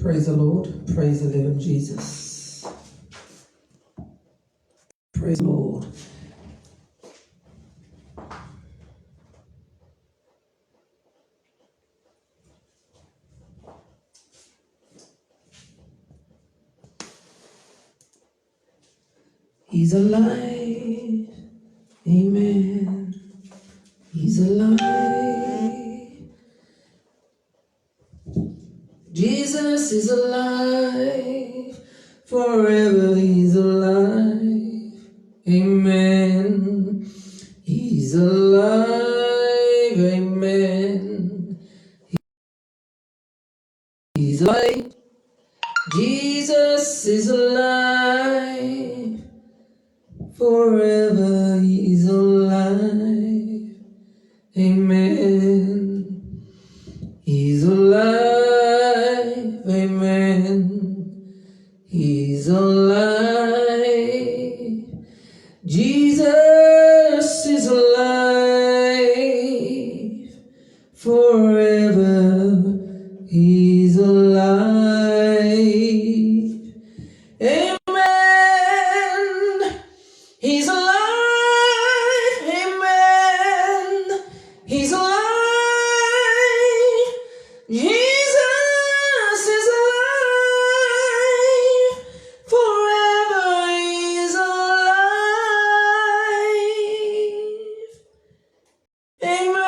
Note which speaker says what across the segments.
Speaker 1: Praise the Lord. Praise the living Jesus. Praise the Lord. He's alive. Amen. He's alive. Jesus is alive. Forever he's alive. Amen. He's alive. Amen. He's alive. Jesus is alive. Forever he's alive. Amen. He's alive. Amen. He's alive. Jesus is alive. Forever he's alive. Amen. He's alive. Amen. He's alive. Jesus is alive. Forever he's alive. Amen.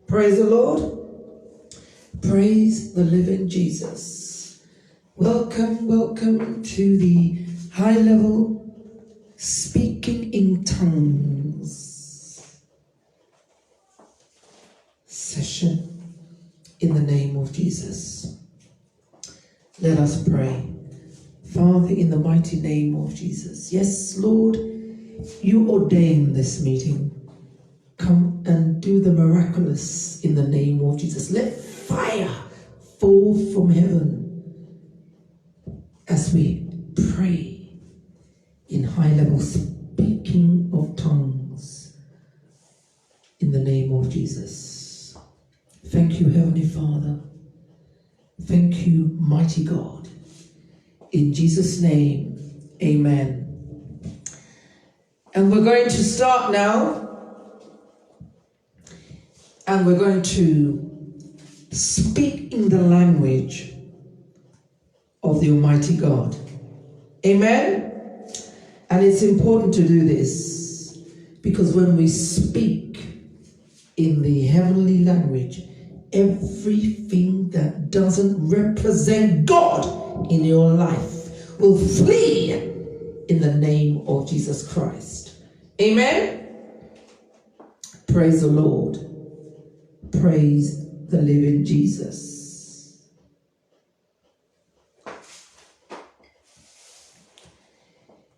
Speaker 1: Praise the Lord. Praise the living Jesus. Welcome to the high level speaking in tongues session in the name of Jesus. Let us pray. Father, in the mighty name of Jesus. Yes, Lord, you ordain this meeting. Come and do the miraculous in the name of Jesus. Let fire fall from heaven as we pray in high level speaking of tongues in the name of Jesus. Thank you, Heavenly Father. Thank you, mighty God. In Jesus' name, amen. And we're going to start now. And we're going to speak in the language of the Almighty God. Amen? And it's important to do this because when we speak in the heavenly language, everything that doesn't represent God in your life will flee in the name of Jesus Christ. Amen? Praise the Lord. Praise the living Jesus.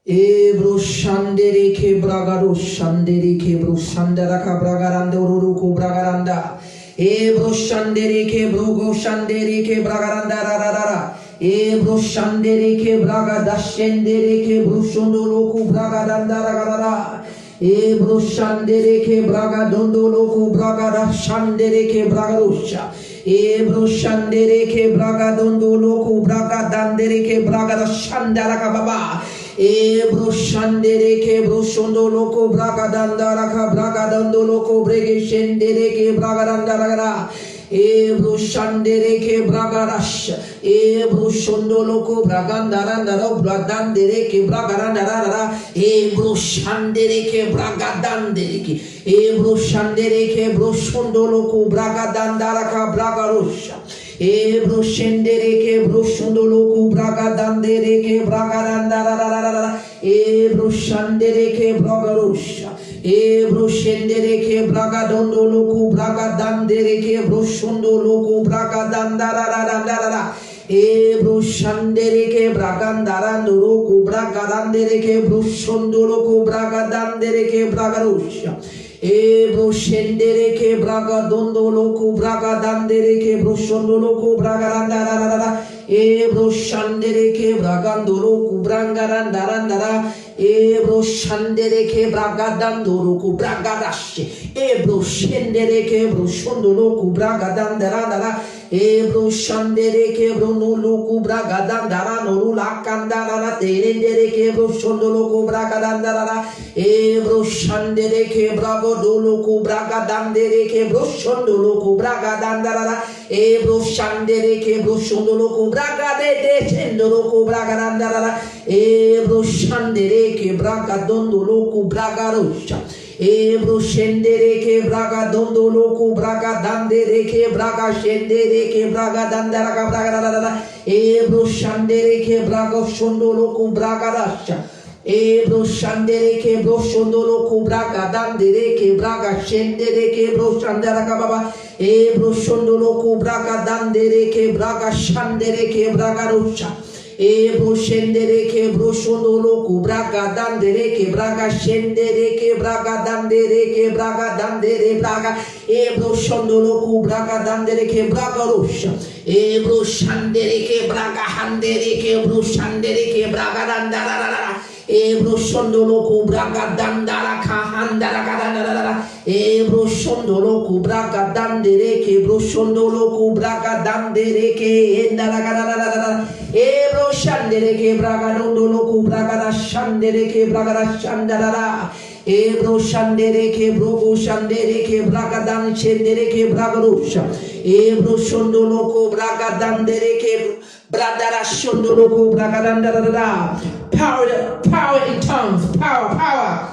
Speaker 1: Ebro shandere ke bragaro shandere ke bro shandara ka bragaranda uruku bragaranda. Ebro shandere ke brogo shandere ke bragaranda rarara. Ebro shandere ke bragada shendere ke bro shondolo bragaranda rarara. Ebro shandere ke braga dondolo ku braga shandere ke braga rusha. Ebro shandere ke braga dondolo ku braga dandere ke braga shandara ka baba. Ebro shandere ke bro shondolo ku braga dandara ka braga dondolo ku brege shendere ke braga dandara. Ebro shandere ke braga rash. Ebro shondolo ku braga dandara bradandere ke braga dandara. Ebro shandere ke braga dandere ke. Ebro shandere ke bro shondolo ku braga dandara ka braga rusha. Ebro shendere ke bro shondolo ku braga dandere ke braga dandara. Ebro shandere ke braga rusha. Ebro shendere ke braga dondolo ku braga dandere ke bro shondolo ku braga dandara. Ebro shandere ke braga dandaro ku braga dandere ke bro shondolo ku braga dandere ke braga rusha. Ebro shendere ke braga dondolo ku braga dandere ke bro shondolo ku braga dandara. ebro shandere ke bragandoro kubrangarandara ebro shandere ke bragadandoro kubragadashe ebro shendere ke bro shondoro kubragadandara ebro shandere ke bro nulu kubragadandara nulu lakandara terendere ke bro shondoro kubragadandara ebro shandere ke bragodolo kubragadandere ke bro shondoro kubragadandara ebro shandere ke bro shondoro kubragadete chendoro kubragadandara ebro shandere ke bragadondolo kubragarosha ebro shendere ke bragadondolo kubragadandere ke braga shendere ke bragadandara kubragadandara ebro shandere ke bragoshondolo kubragarasha ebro shandere ke bro shondolo kubraga dandere ke braga shendere ke bro shandara ka baba ebro shondolo kubraga dandere ke braga shandere ke braga rusha ebro shendere ke bro shondolo kubraga dandere ke braga shendere ke braga dandere ke braga dandere braga ebro shondolo kubraga dandere ke braga rusha ebro shandere ke braga handere ke bro shandere ke braga dandara ebro shondolo kubraga dandara ka handara ka dandara ebro shondolo kubraga dandere ke bro shondolo kubraga dandere ke endara ka dandara ebro shandere ke braga dondolo kubraga shandere ke braga shandara ebro shandere ke brogo shandere ke braga dan shendere ke braga rusha ebro shondolo kubraga dandere ke bradara shondolo kubraga dandara power in tongues, power.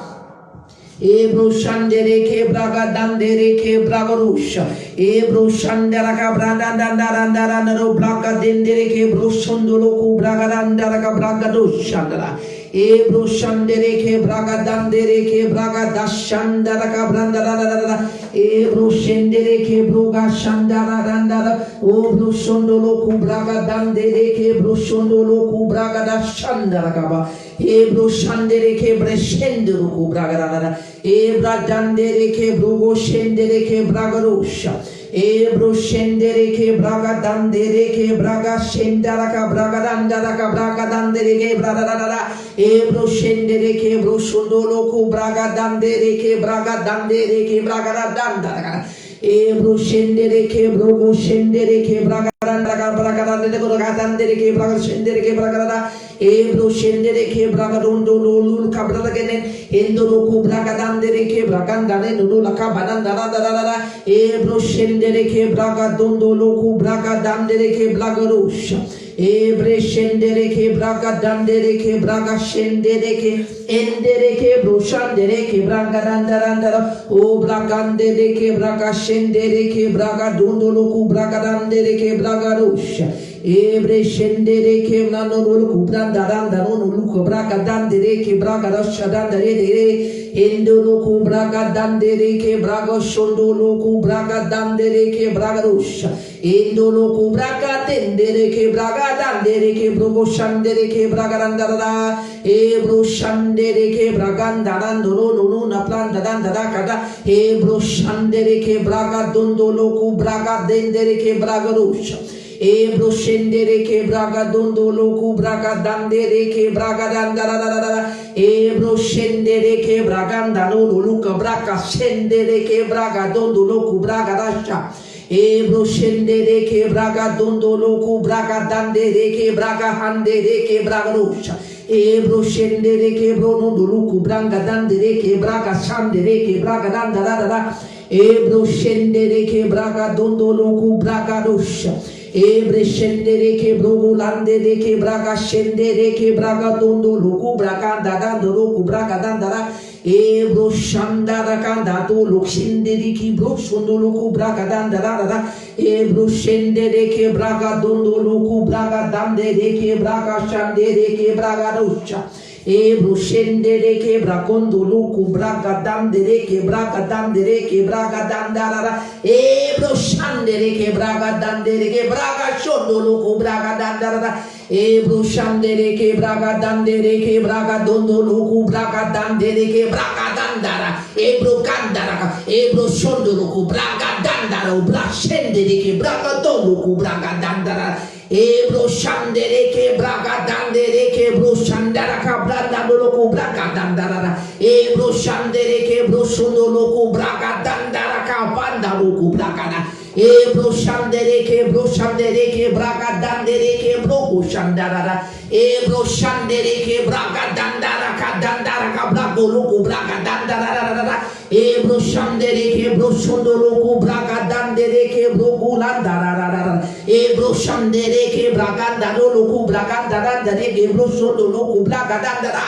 Speaker 1: Ebro shandere ke braga dandere ke braga rusha ebro shandara ka braga dandara no braga dendere ke bro shondolo ku braga dandara ka braga doshandara ebro shandere ke braga dandere ke braga dashandara ka brandara ebro shendere ke broga shandara dandara o bro shondolo ku braga dandere ke bro shondolo ku braga dashandara ka ba ebro shandere ke breshendero ku braga dandara ebra dandere ke brogo shendere ke braga rusha ebro shendere ke braga dandere ke braga shendara ka braga dandara ka braga dandere ke braga dandara ebro shendere ke bro shondolo ku braga dandere ke braga dandara ebro shendere ke brogo shendere ke braga dandere ke braga shendere ke braga ebro shendere ke braga dondo lul kabra genen endolo ku braga dandere ke braga dandane lul ka badandara ebro shendere ke braga dondo ku braga dandere ke braga rusha ebre shendere ke braga dandere ke braga shendere ke endere ke bro shandere ke braga dandara o braga dandere ke braga shendere ke braga dondo ku braga dandere ke braga rusha ebre shendere ke nano lul ku brandara lul ku braga dandere ke braga rusha dandere endolo ku braga dandere ke braga shondolo ku braga dandere ke braga rusha endolo ku braga tendere ke braga dandere ke brogo shandere ke braga dandara ebro shandere ke braga dandaro no na plan dandara kada ebro shandere ke braga dondolo ku braga dendere ke braga rusha ebro shendere ke braga dondolo ku braga dandere ke braga dandara ebro shendere ke braga dandalo lu ka braga shendere ke braga dondolo ku braga rasha ebro shendere ke braga dondolo ku braga dandere ke braga handere ke braga rusha ebro shendere ke brono dolu ku braga dandere ke braga shandere ke braga dandara ebro shendere ke braga dondolo ku braga rusha ebre shendere ke brogo landere ke braga shendere ke braga dondolo ku braga dandaro ku braga dandara ebro shandara kanda to lokshindere ki bro shondolo ku braga dandara ebro shendere ke braga dondolo ku braga dandere ke braga shandere ke braga rusha ebro shendere ke brakondolo ku braga dandere ke braga dandara ebro shandere ke braga dandere ke braga shondolo ku braga dandara ebro shandere ke braga dandere ke braga dondolo ku braga dandere ke braga dandara ebro kandara ebro shondolo ku braga dandara bra shendere ke braga dondolo ku braga dandara Ebro shandere ke braga dandere ke bro shandara ka branda loko braga dandara. Ebro shandere ke bro sundo loko braga dandara ka banda loko braga. Ebro shandere ke braga dandere ke bro shandara. Ebro shandere ke braga dandara ka brago loko braga dandara. Ebro shandere ke bro sundo loko braga dandere ke bro gulandara. Ebro shandere ke braga dandaro loko braga dandara ke bro sundo loko braga dandara.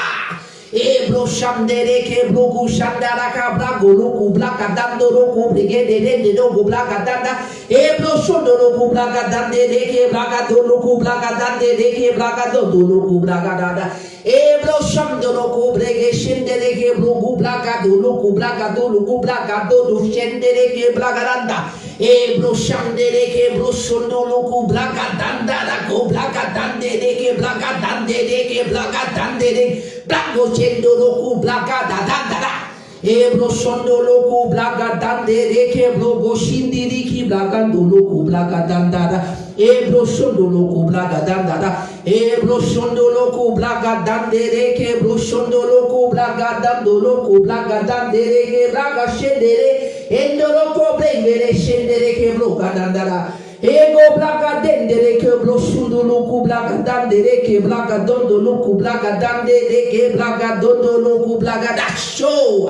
Speaker 1: Ebro shandere ke broku shandara ka brago loku blaka dando loku brigede de loku blaka danda. Ebro shondo loku blaka dande de ke blaka do loku blaka dande de ke blaka do loku blaka danda. Ebro shondo loku brege shendere ke broku blaka do loku blaka do loku blaka do shendere ke blaka danda. Ebro shandere ke bro shondo loku blaka danda la ko blaka dande de ke blaka dande de ke blaka dande de. Blanco chendo loku blaga da da da da. Ebro sondo loku blaga dande reke blogo shindiri ki blaga do loku blaga danda da. Ebro sondo loku blaga danda da. Ebro sondo loku blaga dande reke bro sondo loku blaga dando loku blaga dande reke blaga shendere. Endo loku blengere shendere ke bloga danda da. Ego blaga dendere ke bro sundu luku blaga dandere ke blaga dondo luku blaga dandere ke blaga dondo luku blaga da show.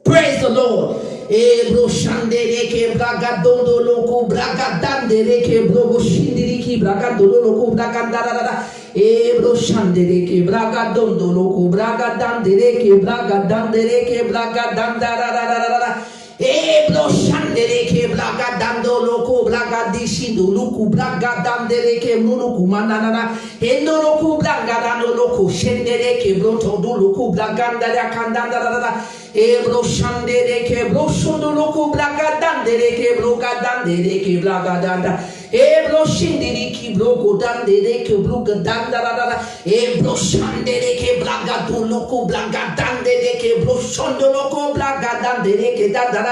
Speaker 1: Praise the Lord. Ebro shandere ke blaga dondo luku blaga dandere ke blogo shindiri ki blaga dondo luku blaga da. Ebro shandere ke blaga dondo luku blaga dandere ke blaga dandere ke blaga dandara. Ebro shandere ke blaga dando loko blaga dishindo luku blaga dandere ke muluku manana. Endo loku blaga dando loko shendere ke broto do luku blaga ndara kandanda. Ebro shandere ke bro shondo loko blaga dandere ke bloga dandere ke blaga danda. Ebro shindiri ki blogo dandere ke bloga dandara. Ebro shandere ke blaga do loko blaga dandere ke bro shondo loko blaga dandere ke dandara.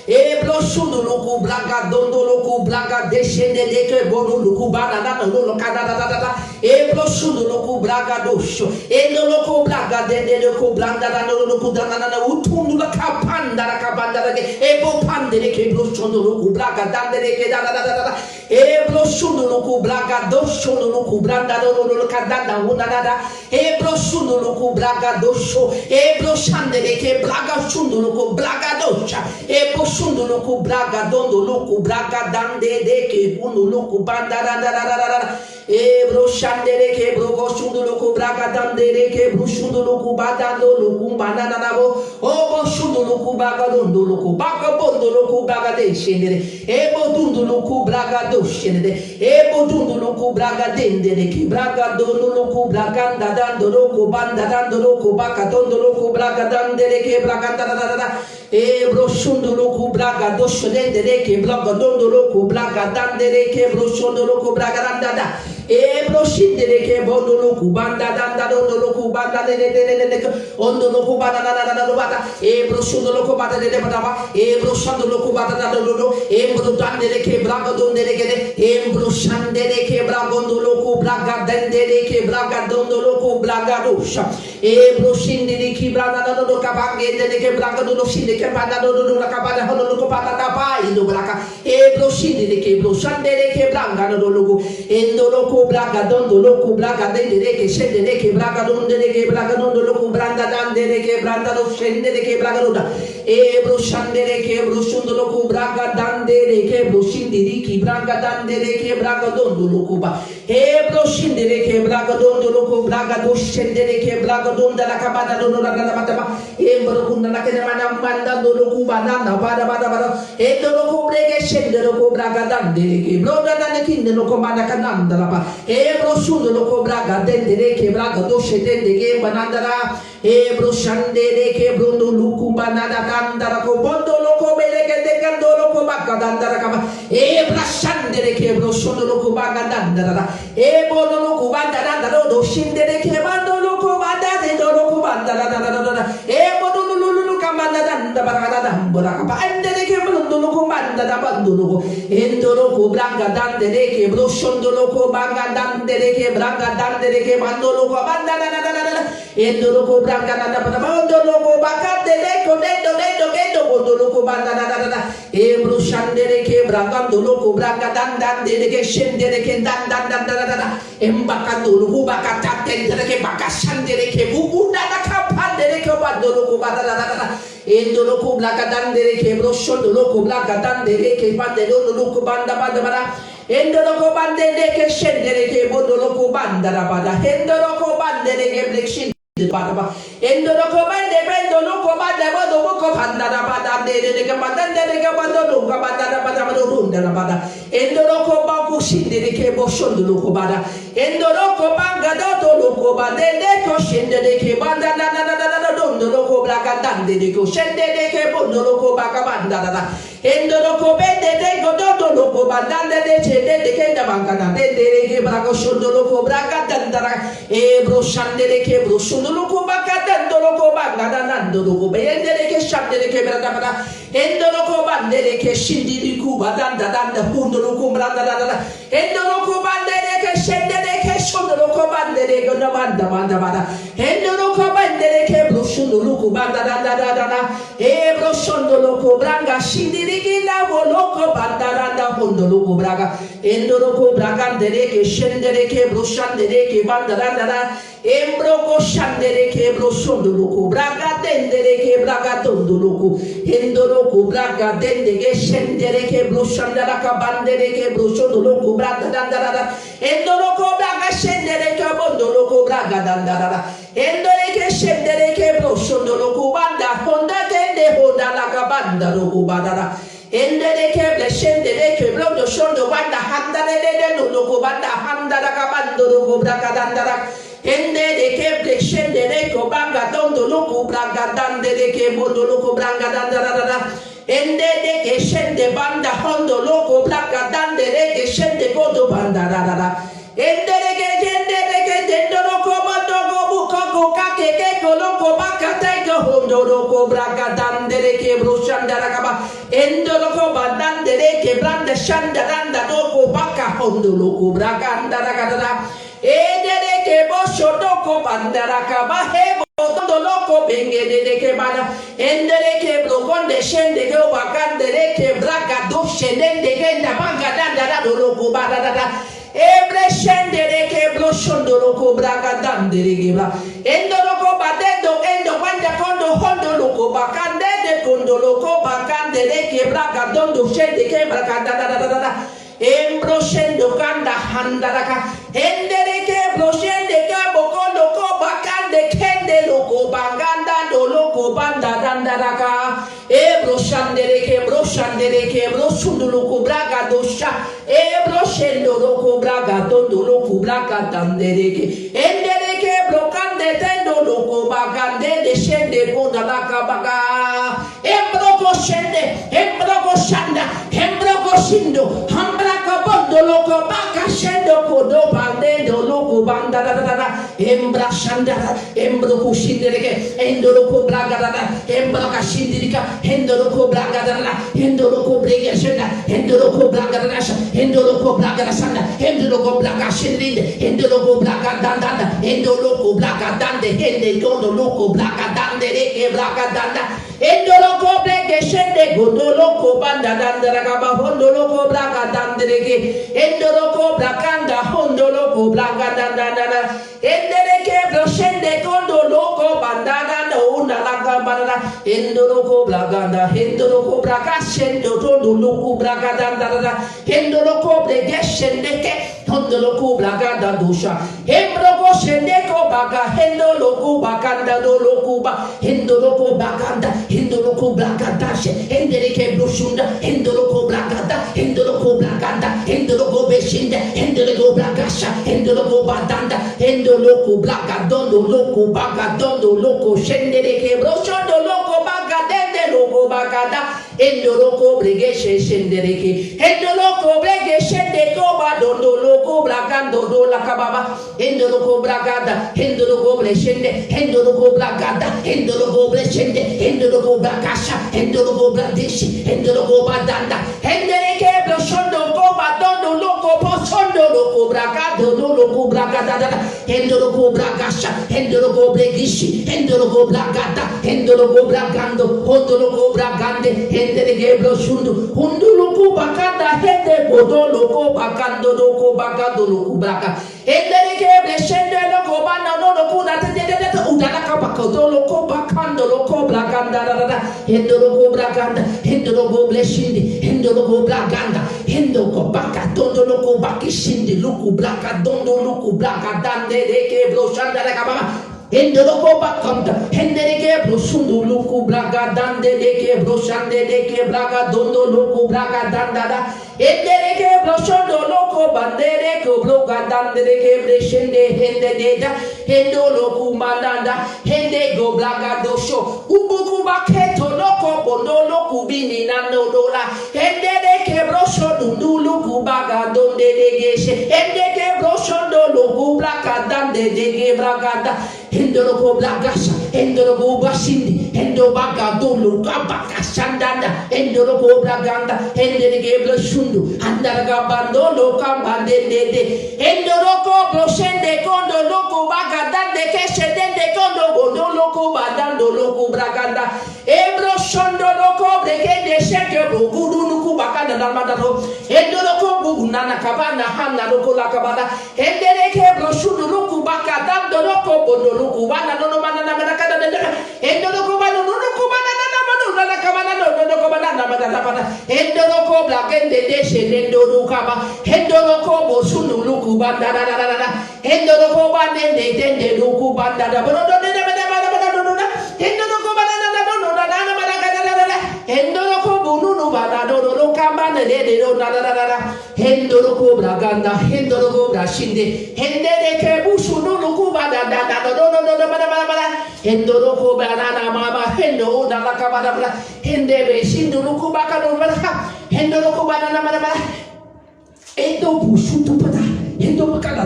Speaker 1: Ebro sundo loku blaga dondo loku blaga descende de ke bono loku banana no loka da. Ebro sundo loku blaga dosho. Endo loku blaga dende loku blaga no loku danana utundu la kapanda la kabanda ke ebo pande ke bro sundo loku blaga dande ke da. Ebro sundo loku blaga dosho no loku blaga no loka da unada. Ebro sundo loku blaga dosho. Ebro shande ke blaga sundo loku blaga dosha. Ebo sundo loku blaga dondo loku blaga dande de ke uno loku bandara. Ebro shandere ke brogo sundo loku blaga dande de ke bro sundo loku badando loku banana nabo. Obo sundo loku blaga dondo loku baga bondo loku blaga de shendere. Ebo dundo loku blaga do shendere. Ebo dundo loku blaga dende de ke blaga dondo loku blaga dando loku banda dando loku baga dondo loku blaga dande de ke blaga da. Ebro sundo loku blaga dosho dendere ke blaga dondo loku blaga dandere ke bro sundo loku blaga danda. Ebro shindere ke bondo loku banda danda dondo loku banda de ondo loku banda da bata. Ebro sundo loku banda de bata. Ebro sundo loku banda da dondo. Ebro dandere ke blaga dondere ke de. Ebro shandere ke blaga dondo loku blaga dendere ke blaga dondo loku blaga dosha. Ebro shindere ki blaga dondo kabange de ke blaga dondo shindere ke banda dondo la kabanda hono loku banda da pai do blaga. Ebro shindere ke bro shandere ke blaga dondo loku endo loku blaga dondo loku blaga dendere ke shendere ke blaga dondere ke blaga dondo loku branda dandere ke branda do shendere ke blaga doda. Ebro shandere ke bro sundo loku blaga dandere ke bro shindiri ki blaga dandere ke blaga dondo loku ba. Ebro shindere ke blaga dondo loku blaga do shendere ke blaga donda la kabanda dondo la bata. Ebro kunda la ke mana manda do loku banana bada. Endo loku brege shendere loku blaga dandere ke bro danda kinde loku bana kananda la ba. Ebro sundo loku blaga dendere ke blaga do shendere ke banandara. Ebro shandere ke bro do loku banana dandara ko bondo loku bele ke de kando loku baka dandara kaba. Ebra shandere ke bro sundo loku baka dandara. Ebo loku banda dandara do shindere ke bando loku banda de do loku banda da. Ebo do lulu kamanda danda baraka danda baraka ba. Ande de ke bro do loku banda da bandolo endolo ko braga dandere ke broshondolo ko banga dandere ke braga dandere ke bandolo ko banda endolo ko braga bandolo ko baka dele ko dendo bandolo ko banda e broshandere ke braga dolo ko braga dandere ke shendere ke dan embakandolo ko baka tatendere ke baka shandere ke bubu da kapandere ke bandolo ko banda endolo ko braga dandere ke broshondolo ko braga dandere ke bandelo ko banda endolo ko bandere ke shendere ke bandolo ko banda endolo ko bandere ke blekshin endolo ko bande bendolo ko banda bodo ko banda de ke bandolo ko banda runda endolo ko ba ko shindere ke boshondolo ko banda endolo ko banga do ko bande de ko shendere ke banda dondolo ko braga dandere ko shendere ke bondolo ko baka banda endolo ko bende de go dondolo ko banda de chede de ke da banga de ke braga shondolo ko braga dandara e broshandere ke broshondolo ko baka dandolo ko banga dandolo ko bende ke shandere ke braga endolo ko bandere ke shindiri ku badanda hundolo ko braga endolo ko bandere ke shendere ke shondolo ko bandere go da banda endolo ko bandere ke broshondolo ko banda e broshondolo ko braga shindiri ki na bolo ko banda hundolo ko braga endolo ko braga dere ke shendere ke broshandere ke banda embro ko shandere ke broshondolo ko braga dendere ke braga tondolo ko endolo ko braga dende ke shendere ke broshandara ka bandere ke broshondolo ko braga endolo ko braga shendere ke bondolo ko braga endole ke shendere ke broshondolo ko banda honda tende honda la ka banda ko banda endele ke bleshendere ke blondo shondo banda handare de no ko banda handara ka bando ko braga endele ke bleshendere ko banga dondo ko braga dandere ke bondo ko braga endele ke shende banda hondo ko braga dandere ke shende bondo banda endele ke dendo ko bondo ko buko ko kake ke ko ko baka te ko hondo ko braga dandere ke broshandara ka ba endolo ko bandere ke branda shandaranda ko baka hondo ko braga andara edere ke bosho doko bandara ka ba he bodo loko benge de ke bana endere ke blokonde shende ke bakandere ke braga do shende ke na banga dandara do loko bada ebre shende ke bloshondo loko braga dandere ke ba endolo ko badendo endo banda kondo hondo loko bakande de kondo loko bakandere ke braga dondo shende ke braga dada embroshendo kanda handaraka endere ke bloshende ka bokolo ko bakande kende loko baganda do loko banda dandaraka ebroshandere ke brosundu loko braga dosha ebroshendo loko braga dondo loko braga dandere ke endere ke brokande tendo loko bagande de shende kondalaka baga embroko shende embroko shanda embroko shindo bondo loko baka shendo kodo bande do loko banda embra shandara embro kushindere endo loko braga embra kashindirika endo loko braga endo loko brega shenda endo loko braga endo loko braga sanda endo loko braga shindinde endo loko braga danda endo loko braga dande ende gondo loko braga dande ke braga danda endo loko brega shende godo loko banda danda ragaba hondo loko braga dande ke endolo ko blakanda hondolo ko blakanda dada endere ke bloshende kondolo ko bandada no una laka bandada endolo ko blakanda endolo ko blakashendo tondolo ko blakanda dada endolo ko blekeshende ke hondolo ko blakanda dosha embro ko shende ko baka endolo ko bakanda dolo ko ba endolo ko bakanda endolo ko blakanda endere ke bloshunda endolo ko blakanda endolo ko blakanda endolo ko beshinda endolo ko blakasha endolo ko badanda endolo ko blakadondo loko bagadondo loko shendere ke broshondo loko bagadende loko bagada endoloko brege shendereke, endoloko brege shendeko badondo loko bragando do la kababa, endoloko bragada, endoloko breshende, endoloko bragada, endoloko breshende, endoloko bragasha, endoloko bradeshi, endoloko badanda, endereke broshondo ko badondo loko posondo loko bragado do loko bragada, endoloko bragasha, endoloko bregishi, endoloko bragada, endoloko bragando, ondoloko bragande, endereke broshundu, unduluku bakanda, hende bodo loko bakando loko bagado loko braga, endereke breshende loko banano loko data udana kabako loko bakando loko braganda, endoloko braganda, endoloko bleshindi, endoloko braganda, endoloko bakatondo loko bakishindi loko bragadondo loko bragadande deke broshanda la kababa. Endoloko bakanda, endereke brosundu luku braga dande deke broshande deke braga dondo luku braga dandada, endereke broshondo loko bandere ko broga dande deke breshende hende deda, endoloku mandanda, hende go braga dosho, ubuku baketo loko bondo loku bini nando dola, endereke brosho dundu luku baga donde degeshe, endeke broshondo luku braga dande deke braga da. Endoloko blagasha, endoloko bashindi, endobaga dolo kabaka shandanda, endoloko blaganda, endelege bloshundu, andaraga bandolo kambande de, endoloko bloshende kondo loko baga dande keshe dende kondo gondoloko badando loko braganda, ebrosondo loko brekende sheke bogudu nuku bakanda dalmadalo, endoloko bugunana kabana hana loko lakabada, endelege bloshundu loko baka dando loko bondo kubana no mana na mana kada de endo no kubana no kubana na mana na kabana no kubana na mana endo no kobla kende de shendo no kaba endo no kobo sunu no kubanda na endo no kubana de no kubanda da bro de endo no kubana na mana kada endo no kobo no bana no kambana de na endo no kobla ganda endo no kobla shinde ende de kebu sunu no kubana da Hendo loko banana mama hendo da la kabada bla hende be shindo loko bakado bla hendo loko banana mama hendo bushutu pada hendo bakada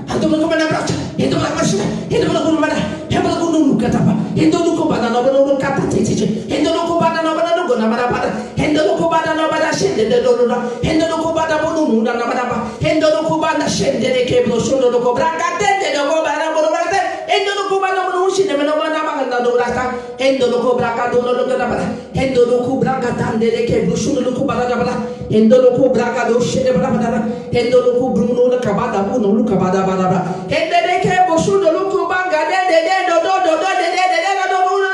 Speaker 1: hendo loko banana bla hendo la mashina hendo loko banana hendo loko nunu katapa hendo loko banana bla kata tete hendo loko banana bla go na bada hendo loko banana bla shende de do hendo loko banana bonu na bada hendo loko banana shende de ke blo shondo loko braka tende do go banana endo no kubana no ushine mena bana maganda do raka endo no kubraka do no gada bala endo no kubraka tande de ke bushuno no kubana da bala endo no kubraka do shine bala bala endo no kubruno no kabada bu no kabada bala ende de ke bushuno no kubanga de do no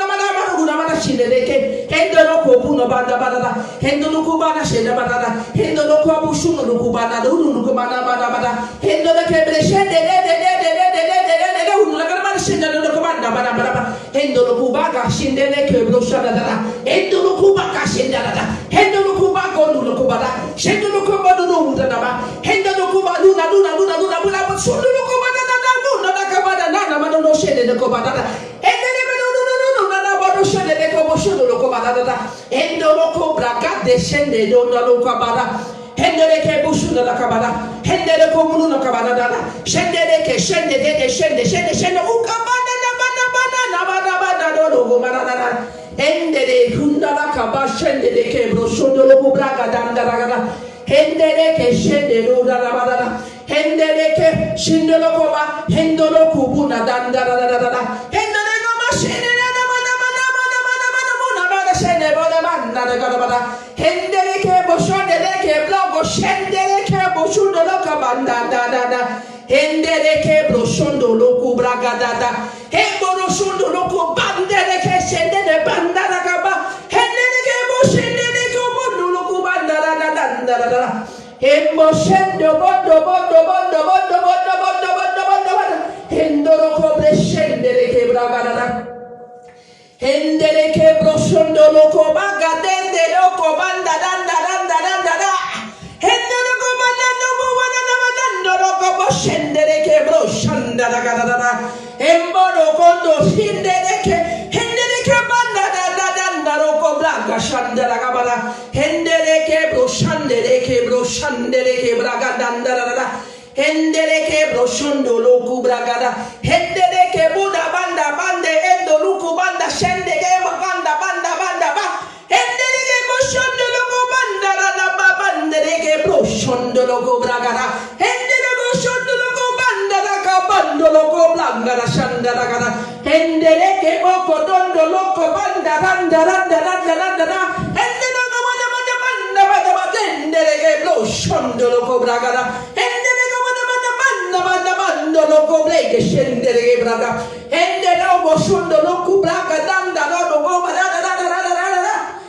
Speaker 1: bala bala shine de ke endo no kubuno banda bala endo no kubana shine bala endo no kubushuno no kubana do no kubana bala endo de ke breshende de Endo kubaga shindele ke broshada dada endo kubaga shindala dada endo kubaga no kubada shendo kubada no dada endo kubadu na bula sulu kubada na kabada na mano no shende no kubada endo no na bado shende de kuboshudo no kubada dada endo kubraga de shende no kubada hendere ke bushuda la kabada hendere ko munu no kabada dada shendere ke shende ukabada na bana do go marana hendere kundala kabashende ke broshodo lo braga dandara hendere ke shende do dara bana hendere ke shindolo ko ba hendolo kubuna dandara hendere no mashine na mana shende bana bana hendere ke boshode ke blogo shendere ke boshudo lo kabanda da hendere ke broshondo lo kubraga da hemboro shundo lo kubandere ke shende de banda da kaba hendere ke boshendere ke bondo lo kubanda da hembo shendo bondo hendoro ko breshendere ke braga da hendere ke broshondo lo kubaga dende lo kubanda da hendere ko banda no ko shendere ke broshanda da emboro kondo hindere ke banda da shandara kabara. Hendereke bro shandereke bro shandereke braga dandara. Hendereke bro shondo loku bragada. Hendereke buda banda bande endo luku banda shendege banda banda banda ba. Hendereke bro shondo loku banda rada ba bandereke bro shondo loku bragada. Hendereke bro shondo loku banda raka bando loku blangara shandara kada. Hendereke boko dondo loko banda randa randa randa randa randa. Hendereke banda banda banda banda banda. Hendereke bro shondo loko bragada. Banda loco blege scendere che braga ende loco shundo loco braga danda loco barada da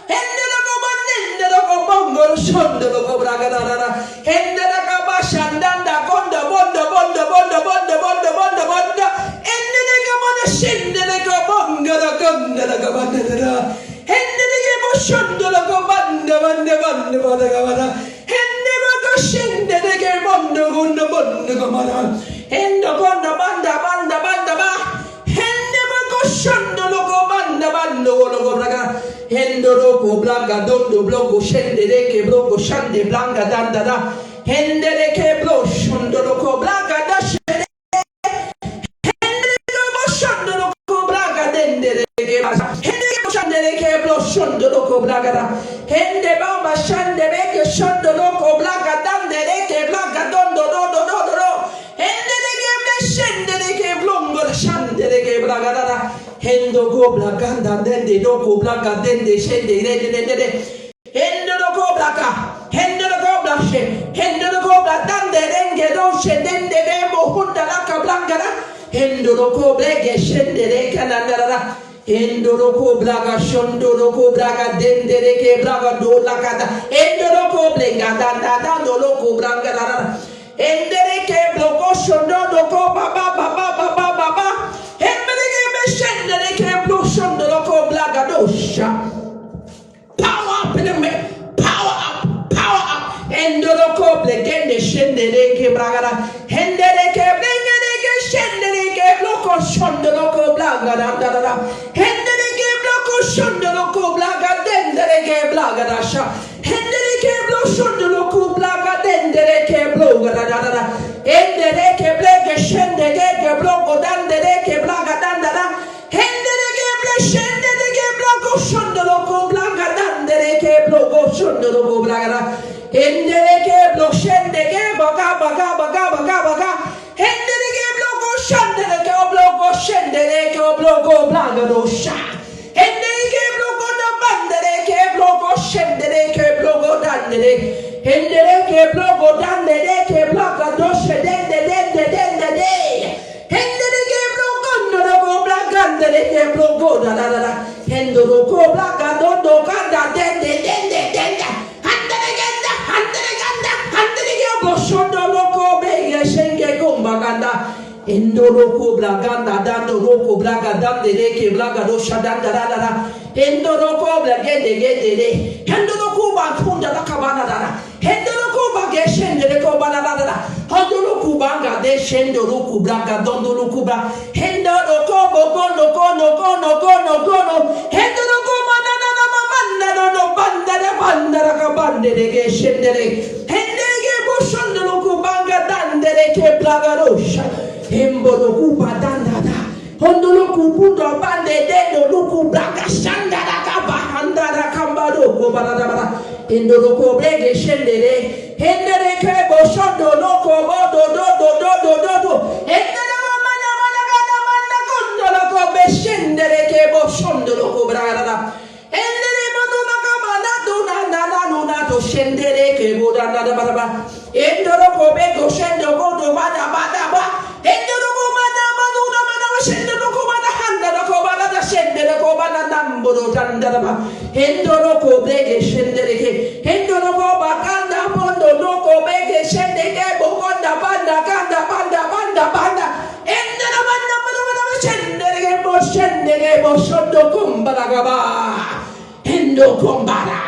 Speaker 1: ende loco bandende loco bongo shundo loco braga da ende loco bashandanda bonda bonda bonda bonda bonda bonda bonda bonda ende loco bonda scende loco bonga da ganda loco banda da ende loco shundo loco banda banda banda banda banda ende loco scende loco bonda bonda bonda banda Hendo banda banda banda banda ba. Hende bako shondo logo banda banda logo braga. Hendo logo braga dondo blogo shende reke blogo shande blanga danda da. Hende reke blo shondo logo braga da shende. Hende logo shondo logo braga dende reke basa. Hende shande reke blo shondo logo braga da. Hende bamba shande reke shondo logo braga dande reke braga dondo do do do do. Hendo go blaganda dende doko blaga dende shende de hendo go blaga hendo go blashe hendo go bladande denge do shende de mo hunda la ka blangara hendo go blege shende de kanandara hendo go blaga shondo go blaga dende de ke blaga do la kada hendo go blenga danda do go blangara hendo ke blogo shondo go baba baba baba baba power up in the power up, power up. Endoroko blegende shendere ke bragara. Hendere ke blengere ke shendere ke bloko shondoroko blagara dara. Hendere ke bloko shondoroko blaga dendere ke blagara sha. Hendere ke bloko shondoroko blaga dendere ke blogara dara. Endere ke blege shendere ke bloko dandere ke blaga dandara. Hendere ke shendere ke bloko shondoroko blaga dandere ke bloko shondoroko blaga. Hendere ke bloko shendere ke baga baga baga baga baga. Hendere ke bloko shendere ke bloko shendere ke bloko blaga dosha. Hendere ke bloko da bandere ke bloko shendere ke bloko dandere. Hendere ke bloko dandere ke blaga dosha dende dende dende de. Hendere ke bloko ndoro blaga dende ke bloko da da da. Hendoro ko blaga dondo kanda dende dende dende. Handere ganda handere ganda handere ke bloshondo loko bege shenge gomba ganda. Endoro ko blaga dando loko blaga dande ke blaga dosha danda da da. Endoro ko blaga de de de. Endoro ko ba kunda da kabana da da. Endoro ko ba ge shende ko bana da da. Handoro ko banga de shendo ko blaga dondo ko ba. Endoro ko bo no ko no ko no ko no ko no. Endoro ko mana na na manda no banda da banda ka bande de ge shende. Endere ge bo shondo ko banga dande ke blaga dosha. Embolo ku ba danda da. Hondolo kubundo bande dendo luku braga shanda da kaba handa da kamba do ko barada bara indolo ko brege shendere hendere ke bo shondo loko bodo do do do do do do hendere mana mana kana mana kondolo ko be shendere ke bo shondo loko braga da hendere manu makama na do na na na no na do shendere ke bo da da bara ba indolo ko be go shendo go do bada bada ba indolo ko mana manu na mana shendere ko bada handa ko bada da shendere ko bada namboro tandara ba indolo ko brege shendere ke indolo ko bakanda bondo loko bege shendere ke bo konda banda kanda banda banda banda indolo banda banda shendere ke bo shondo kumbara gaba endo kumbara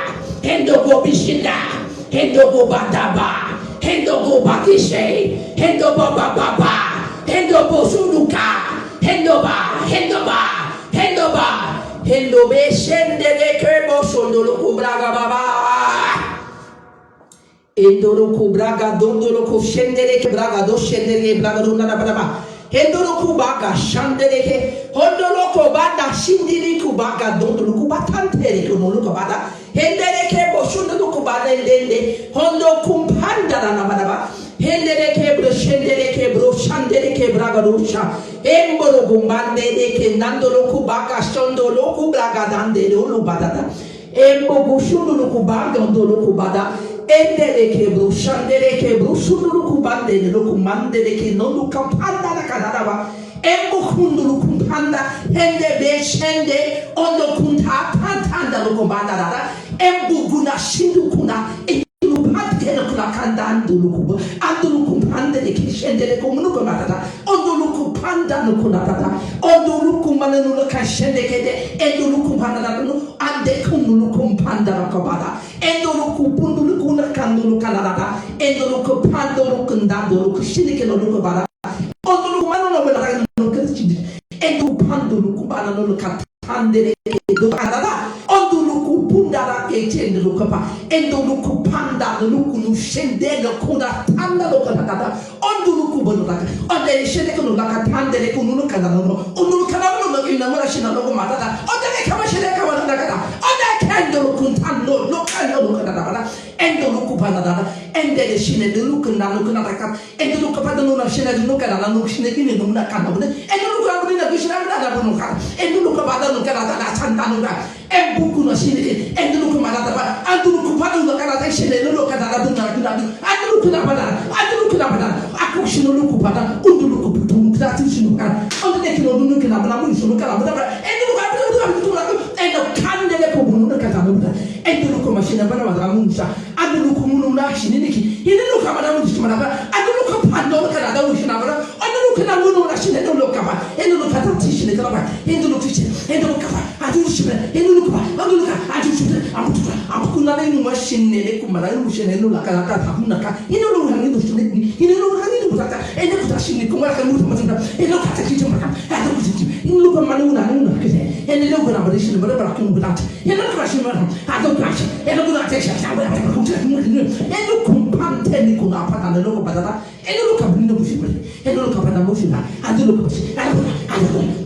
Speaker 1: endo ko bishinda endo ko badaba endo ko bakishe endo baba baba endo bo suruka endo ba Hendo be shendere ke bosondo ko braga baba. Endoro ko braga dondoro ko shendere ke braga do shendere braga do na baba. Endoro ko baga shandere ke hondoro ko bada shindiri ko baga dondoro ko batantere ko no ko bada. Hendere ke bosondo ko bada ndende hondo kumpanda na baba. Hendere ke bro shendere ke bro shandere ke braga do sha. Emboro gumbande de ke nandoro ko baga shondo ko braga dande lo bada. Embo gushundo ko baga ndoro ko bada. Endere ke bro shandere ke bro shundo ko bande lo ko mandere ke no ko panda na kadaba. Embo kundu ko panda hende be shende ondo kunta panda lo ko banda dada. Embo guna shindu kuna kanda anduluku anduluku andele kishendele komunuko matata onduluku panda nuko natata onduluku manenu kashende kede enduluku panda nanu ande kumuluku panda nakabada enduluku punduluku nakanduluku kanada enduluku panduluku ndanduluku shindike nuluku bada onduluku manenu bada nuko chindi enduluku panduluku bada nuluku katandele do kanada onduluku pundara kechenduluku pa enduluku panda nuko nushende kuna tanda lokata onduluku bonaka ondele shende kuna lakatandele kuna kanada onduluku kanada no ina mara shina loko matata ondele kama shende kama nakata ondele kendo kuntando lokalo lokata bana enduluku panda endele shine duluku na lokana taka enduluku panda no shine duluku na no shine kini no na kana bune enduluku abuni na kushina na bunuka enduluku panda no kana na tanda no embuku no shine enduluku matata anduluku panda no kana shine no lokata na duna anduluku na bana akushino luku panda unduluku putu tatu shino kana ondele kino dunu kana bana mun shino kana bana enduluku endo kandele ko bunu kata bana enduluku mashina bana wa munsa anduluku munu na shiniki enduluku bana mun shino bana anduluku panda kana da mun shino bana anduluku na munu na shine no lokaba enduluku tatu shine kana bana enduluku adu shine enduluku amutuka amukuna na inu mashine ne kumara inu shine no lakana tamunaka enduluku hanido shine enduluku hanido butata enduluku shine kumara kamutu matunda enduluku takijo maka adu kiti enduluku manuna kese enduluku na bari shine bara kumu butata enduluku shine mara adu kashi enduluku na tesha sabara kumu enduluku pante ni kuna pata na loko batata enduluku abino bushibale enduluku pata bushina enduluku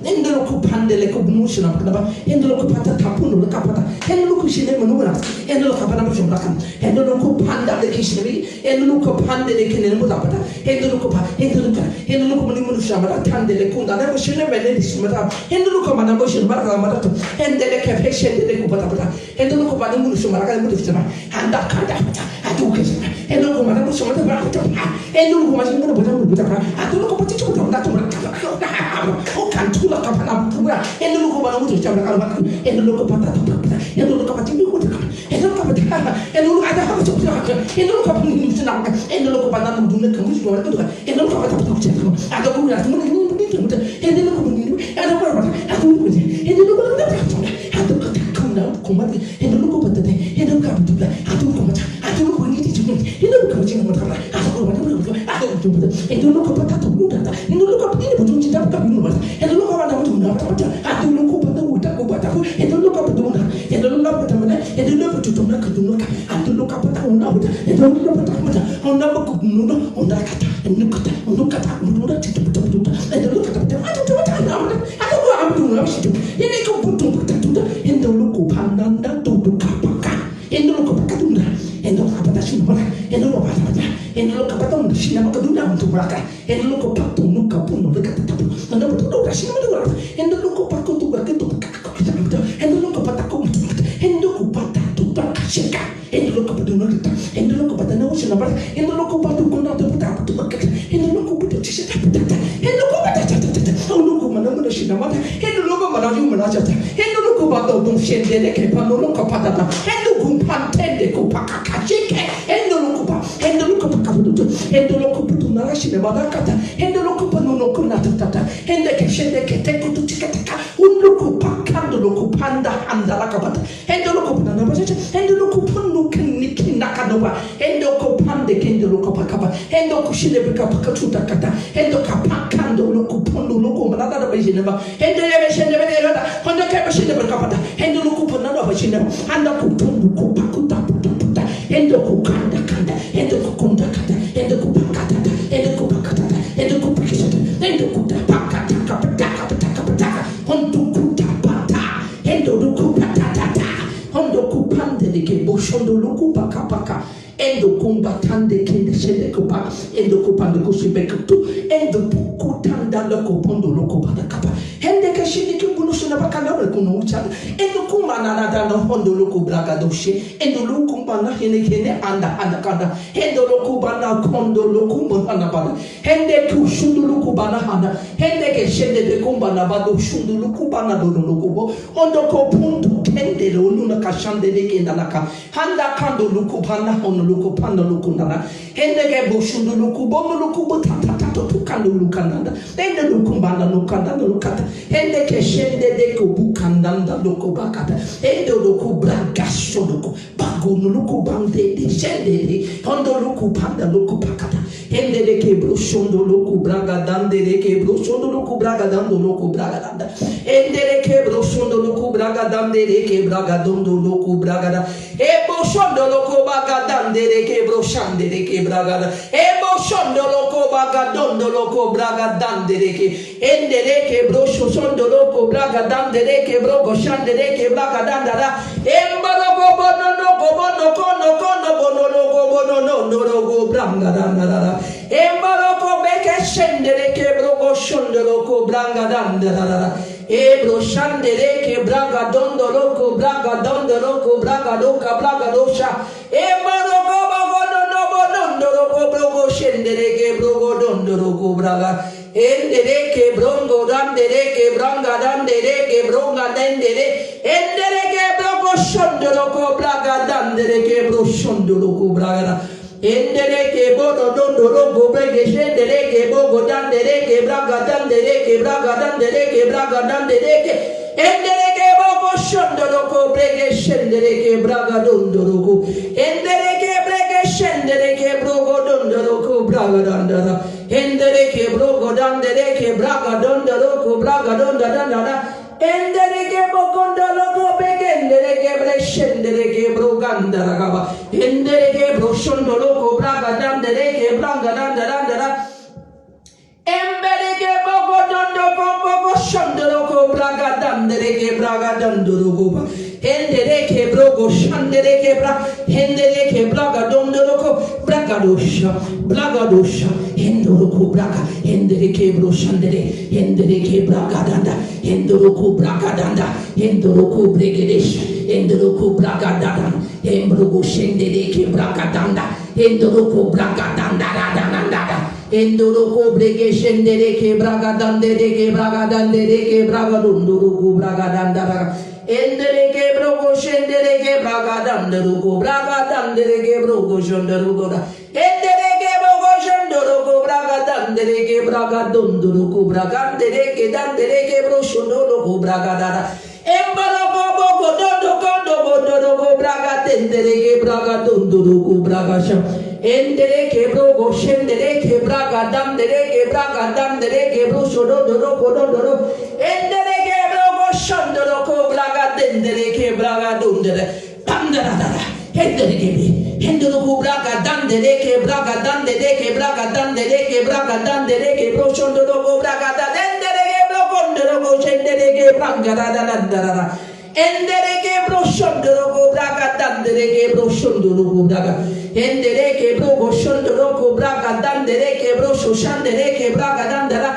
Speaker 1: enduluku pandele ko bushina bakaba enduluku pata tapuno lokapata enduluku shine manura enduluku pata bushina kan enduluku panda de kishnebi enduluku pandele kene mutapata enduluku manimu shamara tandele kunda na bushine bele shimata enduluku mana bushina baraka mata endele ke peshende ko pata enduluku manimu shamara kan mutufina handa kanda adu kese enduluku mana bushina baraka enduluku manimu butata enduluku pati chuta ndato o kantula kapana butura enduluku mana mutu chamara kan enduluku pata enduluku pati mikuta enduluku pata enduluku ada ha chuta enduluku pati nisina enduluku pata mudune kamushi wala kutuka enduluku pata kutuka ada kuna tumu ni mutu enduluku ni ada para adu kuzi enduluku ada kuna kumati enduluku pata enduluku pata adu kumata adu kuni ti tumu enduluku kamushi mata ada kuna ada kutuka enduluku pata tumu enduluku pati ni butu cinta kabinu mata enduluku pata mutu mata enduluku pata uta kubata enduluku pata muna enduluku pata muna enduluku tutuna kaduna enduluku pata una uta enduluku pata mata onda bakunu onda kata endukata muna titu putu enduluku pata adu amdu ngamshitu ini ko putu putu enduluku pandanda tutu kapaka enduluku pakatunda enduluku pata shimara enduluku pata enduluku pata unda shina makadunda untuk beraka enduluku patu nuka puno dekata tapu anda betul udah shina madura enduluku paku tu berketu enduluku pata ko enduluku pata tu takashika enduluku pata nuka enduluku pata na shina bara enduluku patu kuna tu pata tu berketu enduluku pata shina enduluku pata enduluku mana mana shina mata enduluku mana yu mana jata enduluku pata dum shende ke panduluku pata enduluku pantende ko pakakashike enduluku enduluku putu narashine badakata enduluku panunoku natata endeke shende keteko tutikataka unduluku pakanduluku panda andalakabata enduluku pananabaja enduluku panuku nikinakanoba enduluku pande kenduluku pakaba enduluku shine bekapakatuta kata enduluku pakanduluku panuluku manada bejineba endele shende bedela ondeke shende kapata hendo lukupa nando bashina anda kutundu kupakuta puta hendo kukanda kanda hendo kukunda kata hendo kupakata hendo kupakata hendo kupakisata hendo kutapakata kapata kapata kapata hondo kutapata hendo lukupatata hondo kupande dike boshondo lukupakapaka endo kumbatande kende shende kupa endo kupande kusibekutu endo kutanda lokupondo lokupata kapa hende kashini kubunushina bakana kuno uchana endo kumana nada no hondo lokubraga doshe endo lokumbana hene anda kanda endo lokubana kondo lokumbana bana hende kushundu lokubana handa hende keshende de kumbana bado shundu lokubana do lokubo ondo kopundu kende loluna kashande de kenda naka handa kando lokubana hono lukupanda lukundana hende ke boshundu lukubono lukubo tatatato tukando lukandanda hende lukumbanda lukata hende ke shende de kubukandanda lukubakata hende lukubragasho lukubagono lukubande de shende de hondo lukupanda lukupakata hende de ke broshondo lukubraga dande de ke broshondo lukubraga dando lukubraga danda hende de ke broshondo lukubraga dande de ke braga dondo lukubraga da e boshondo lukubaga dande de ke broshande de ke braga da e boshondo lukubaga dondo lukubraga dande de ke hende de ke broshondo lukubraga dande de ke brogo shande de ke braga danda da e mbalo bono no bono kono bono no branga danda e mbalo ko beke shende de ke brogo shondo lukubraga danda e broshande de ke braga dondo lukubraga dondo lukubraga doka braga dosha e mbalo brogo shendere ke brogo dondoro ko braga endere ke brongo dandere ke branga dandere ke bronga dendere endere ke brogo shondoro ko braga dandere ke bro shondoro ko braga endere ke bodo dondoro ko brege shendere ke bogo dandere ke braga dandere ke braga dandere ke braga dandere ke endere ke bogo shondoro ko brege shendere ke braga dondoro ko endere ke brege shendere ke brogo dondoro ko braga dandara endere ke brogo dandere ke braga dondoro ko braga dondara endere ke bogo dondoro ko brege endere ke brege shendere ke brogandara gaba endere ke broshondoro ko braga dandere ke braga dandara embere ke bogo dondo ko bogo shondoro ko braga dandere ke braga dondoro go endere ke brogo shandere ke bra endere ke braga dondoro ko braga dosha endoro ko braga endere ke bro shandere endere ke braga danda endoro ko braga danda endoro ko bregedesh endoro ko braga danda embrogo shendere ke braga danda endoro ko braga danda danda endoro ko brege shendere ke braga dandere ke braga dandere ke braga dondoro ko braga danda endere ke brogo shendere ke braga dandoro ko braga dandere ke brogo shondoro ko endere ke brogo shondoro ko braga dandere ke braga dondoro ko braga dandere ke bro shondoro ko braga danda embaro ko bogo dondo ko braga dendere ke braga dondoro ko braga sham endere ke brogo shendere ke braga dandere ke bro shondoro ko dondoro endere ke brogo shondoro ko braga dendere ke braga dondere dandara endere ke endoro ko braga dandere ke braga dandere ke bro shondoro ko braga dendere ke brogo dondoro ko shendere ke braga dandara endere ke bro shondoro ko braga dandere ke bro shondoro ko braga endere ke bro shondoro ko braga dandere ke bro shandere ke braga dandara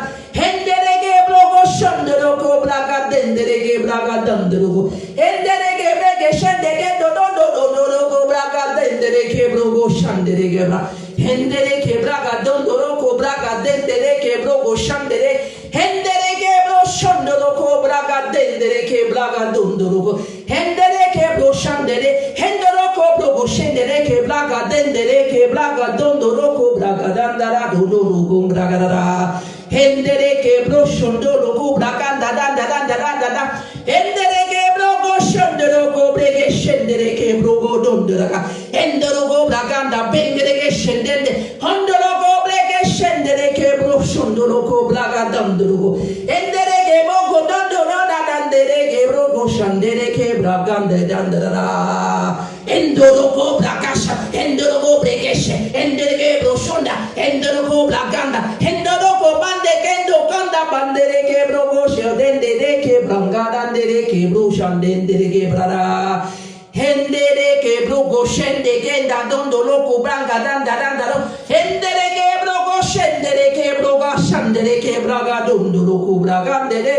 Speaker 1: endere ke bro shondoro ko braga dendere ke braga dandoro ko endere ke brege shendere ke dondoro ko braga dendere ke bro shandere ke bra endere ke braga dondoro ko braga dendere ke bro shandere endere ke bro shondoro ko braga dendere ke braga dondoro ko endere ke bro shandere endoro ko bro shendere ke braga dendere ke braga dondoro ko braga dandara dondoro ko braga dara endere ke bro shondoro ko braga dandara endere ke bro shondoro ko brege shendere ke bro dondora endoro ko braga da bengere ke shendende ondoro ko brege shendere ke bro shondoro ko braga dondoro endere ke bro dondoro da dandere ke bro shandere reke bragande dandara. Endoroko bragasha, endoroko bregeshe, endereke brosonda, endoroko blaganda, endoroko bande kendo kanda bandereke brogoshe, dendereke brangada, dendereke broshandendereke brada. Hendereke brogoshende genda dondoloko branga dandaro, hendereke brogoshendereke brogashandereke braga dondoloko bragandere.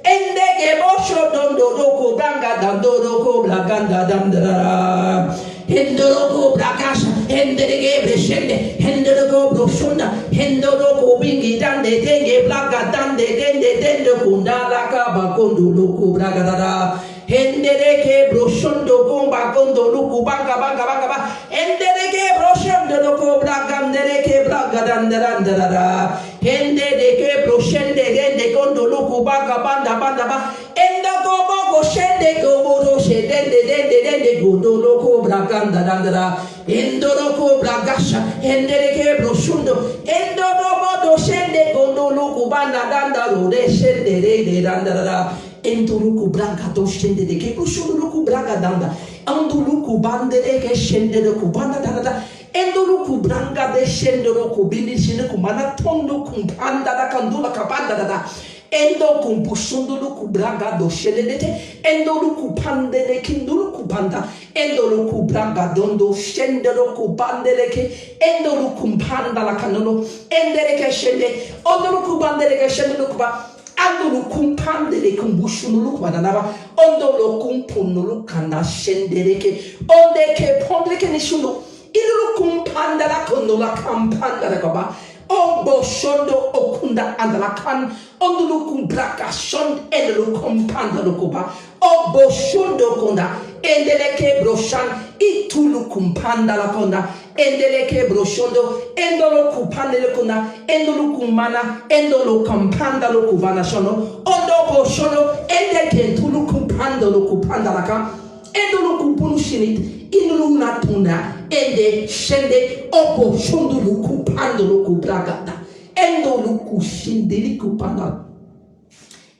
Speaker 1: Endeke bosho dondo doko branga dandoroko blaganda dandara. Hendoroko brakasha, hendeke breshende, hendoroko broshunda, hendoroko bingi dande denge blaga dande dende kundala kaba kondo loko braga dara. Hendereke broshondo komba kondo loko banga ba. Hendereke broshondo loko braga ndereke braga dandara. Hendereke broshende dende kondo loko baga banda ba. Endoko bogo shende kobo dende kondo loko braga dandara. Endoroko bragasha, hendereke broshundo, endorobo shende kondo loko banda dandaro de shende de dandara. Enduluku braga do shende de ke brushuluku braga danda. Anduluku bande de ke shende de kubanda danda. Enduluku braga de shende de kubini shende kumana tondo kumpanda da kandula kabanda dada. Endo kumbusunduluku braga do shende de. Enduluku pande de kinduluku banda. Enduluku braga dondo shende de kubande de ke. Enduluku panda la kanolo. Endereke shende. Onduluku bande de ke shende de kuba. Andolo kumpandele kumbushunulu kwananaba ondolo kumpunulu kana shendereke ondeke pondeke nishundo ilulu kumpandala kondola kampandala kaba obo shondo okunda andala kan ondolo kumbraka shond elulu kumpandala koba obo shondo konda endeleke broshan itulu kumpandala konda endeleke broshondo endolo kupandele kuna endolo kumana endolo kampanda lo kuvana shono ondo boshono endeke tulu kumpandolo kupandala ka endolo kupunu shinit indolo natuna ende shende obo shondo lo kupandolo kubragata endolo kushindili kupandala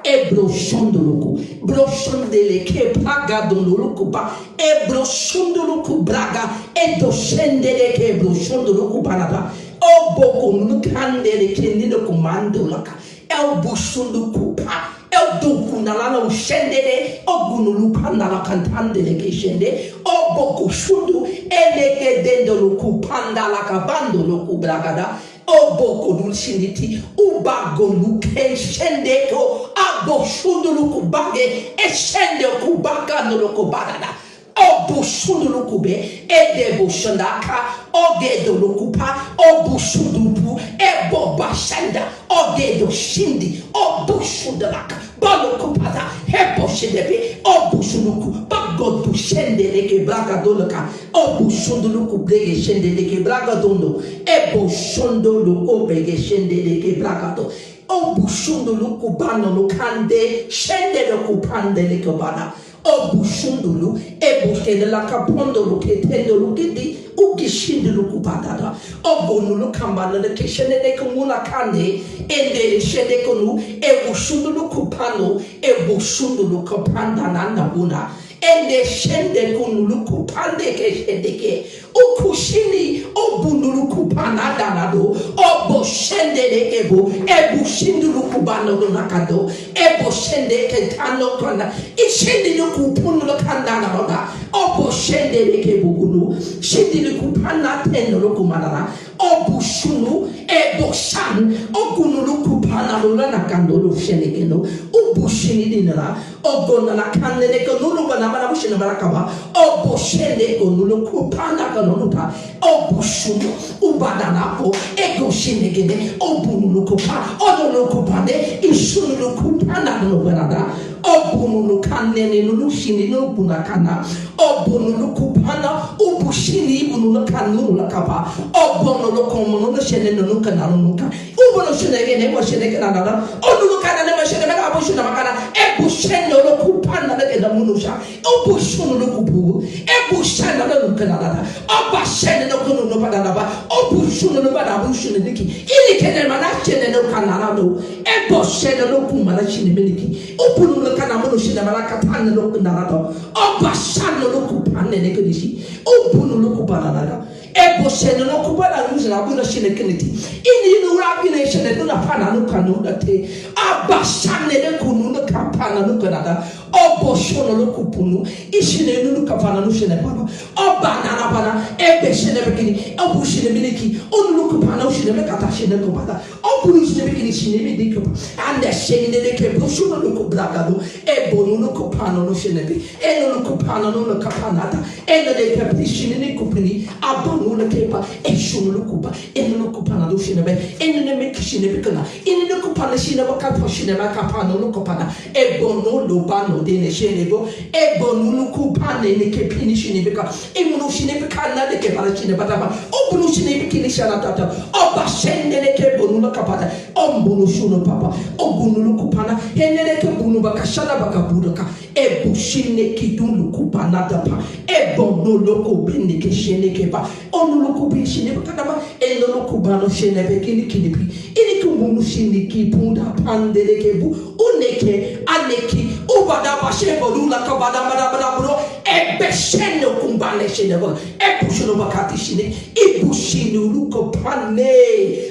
Speaker 1: Ebroshondoluku, broshondeleke bragadonoluku ba, ebroshondoluku braga, edoshendeleke broshondoluku banaba, obokonulukandeleke niluku mandolaka, elbushonduku pa, eldukunalana ushendele, ogunulukanala kantandeleke shende, obokushundu, eleke dendoluku pandalaka bandoluku bragada, Oboko dulcinity, Ubago Shendeko, Abo Shunduluku Bage, Eshende Kubaka no Lokobarada, Obu Shundulukube, Edebo Shandaka, Ogedo Lukupa, Obu Shundupu, Ebo Bashanda, Ogedo Shindi, Obu Shundalaka, Balokupata, Hebo Shendepe, Obu Shunduku, Bagodu Shendeleke Braga Dolaka, Obu Shunduluku Brege Shendeleke Braga Dondo, Ebo Shondolu Obege Shendeleke Bragato, Obu Shunduluku Bano Lukande, Shendeloku Pandeleke Bana. Obushundulu, Ebuke de la Capondo, Tendo Lukidi, Ukishindulu Kupadada, Obonulu Kambana, the Kishene Kumuna Kande, Ende Shedekonu, Ebushundulu Kupano, Ebushundulu Kapanda Nandabuna, Ende Shendekunu Kupande Keshedeke, Ukushini, Obunulu Kupana Danado, Oboshende Ebo, Ebushindulu Kubano Nakado, Eboshende Ketano Kona, Ishindi Kupunu Kandana Roda, Oboshende Kebugunu, Shindi Kupana Teno Kumanana, Obushunu, Eboshan, Ogunu Kupana Luna Kandolo Shenekeno, Ubushini Dinara, Ogonana Kaneko Nulubana Bushinabakaba, Oboshende Onulu Kupana Kanonuta, Obushunu, Ubadanapo, Ego Shinegene, Obunu Kupa, Odono Kupane, Ishunu Kupana Novenada, Obunu Kanene Nulushini no Bunakana, Obunu Kupana, Ubushini Bunukanu Lakaba, Obono Komono Shenenu Kananuka, Ubono Shenegane was Shenekanada, Onukana never Shenaka bushina makana e bushendo lo kupana le da munusha o bushuno lo kupu e bushana lo kanada o bashene no kunu no padana ba o bushuno lo bada bushuno niki ili kene manachene no kanana no e boshene lo kumana chini meniki o punu lo kana munushina malaka pan lo kanada o bashana lo kupana ne kedishi o punu lo kupana nada e boshene lo kupana musina buna shine keneti ini no rabine shene buna pana no kanu date abashane le kunu no kapana no kanada o boshono lo kupunu ishine no kapana no shine pana o banana pana e beshene bekini o bushine miliki o no kupana o shine kata shine kupata o buru shine bekini shine me dikko ande shine de ke boshono lo kubragado e bonu no kupana no shine be e no kupana no kapana ta e no de ke shine ne kupini abonu no kepa e shono lo kupa e no kupana do shine be e no me shine bekana e no kupana shine bakapa shine makapana no kupana e bono lo bano de ne shine go e bonu no kupana ne ke pini shine beka e no shine beka na de ke para shine bataba o bonu shine bekini shana tata o ba shende ne ke bonu no kapata o bonu shuno papa o bonu no kupana hene ne ke bonu baka shana baka budoka e bu shine kidunu kupana tapa e bono lo ko bini ke shine ke ba onu lo ko bi shine baka dama e no kubano shine bekini kinipi ini kumbunu shine ki punda pandele ke bu uneke aneki ubada bashe bodula kabada bada bro e besheno kumbale shine ba e pushono bakati shine e bushinu luko pane